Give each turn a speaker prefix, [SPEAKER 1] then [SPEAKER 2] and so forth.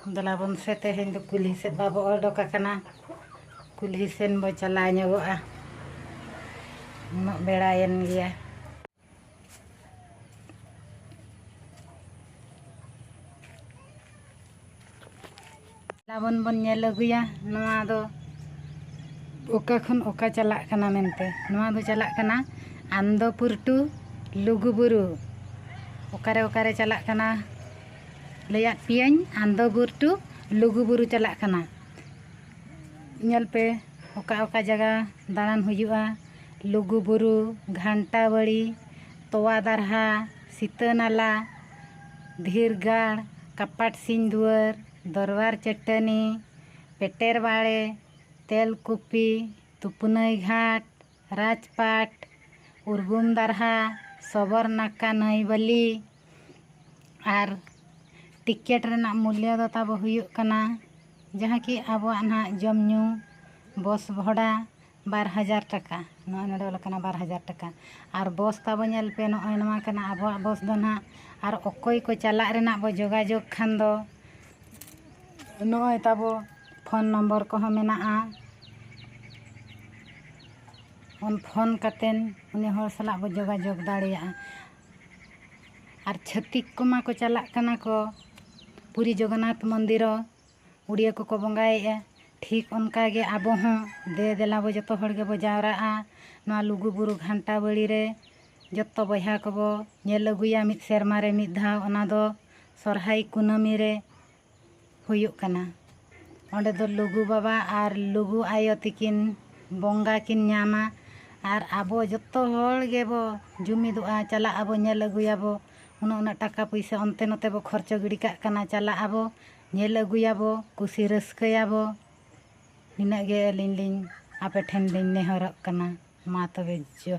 [SPEAKER 1] दलाबन से तेहें दो कुल्ही से बाबो ओडोक आकना कुल्ही सेन बो चला ᱧᱚᱜᱚᱜᱼᱟ उन्नोक बेड़ायेन गिया दलाबन बन नेल अगुया नोआ दो ओका खन ओका चलाक कना मेनते नोआ दो चलाक कना आंदोपुर टू लुगुबुरु ओकारे चलाक कना लैयात पियाñ आंदोपुर टू लुगुबुरु चलाक कना नेल पे ओका जगह दाड़ान हुयुआ लुगुबुरु घंटा बाड़ी तोवा दारहा सीता नाला धीरगाड़ कपाट सिंदुर दरबार चटनी पेटेर बाड़े तेलकुपी तुपनई घाट राजपाट उर्गुम दारहा सबोर नाका नई बली और टिकेट रेना मूल्य दो ताबो हुयुग कना जहाँ कि अब ना जम न्यू बस भाड़ा 2000 टाका नोय नोडे लकना 2000 टाका और बस ताबो नेल पे नोय नोवा कना अब बस दो ना और ओकोय को चला रेना बो जोगाजोग खान दो नोय ताबो फोन नंबर को मेनाआ उन फोन कतेन उनी हर सला बो जोगाजोग दाड़िया और छत्तिक कोमा को चला कना को पुरी जगन्नाथ मंदिर उड़िया को बंगाए ठीक उनका गे आबो हों दे देला बो जतो हड़ गे बो जावराआ नोआ लुगुबुरु घंटा बाड़ी रे जतो बहा को बो नेल अगुया मिद सेरमा रे मिद धाव ओना दो सरहाई कुनामी रे हुयुग कना ओंडे दो लुगु बाबा और लुगु आयो तिकिन बंगा किन न्यामा और आबो जतो हड़ गे बो जुमिदुआ चला आबो नेल अगुयाबो उना टाका पैसा अंते नते बो खर्चो गिड़ी काग कना चला आबो नेल अगुयाबो कुसी रस्कायाबो निना गे अलिन लिन आपे ठेन लिन नेहरक कना मा तबे जो।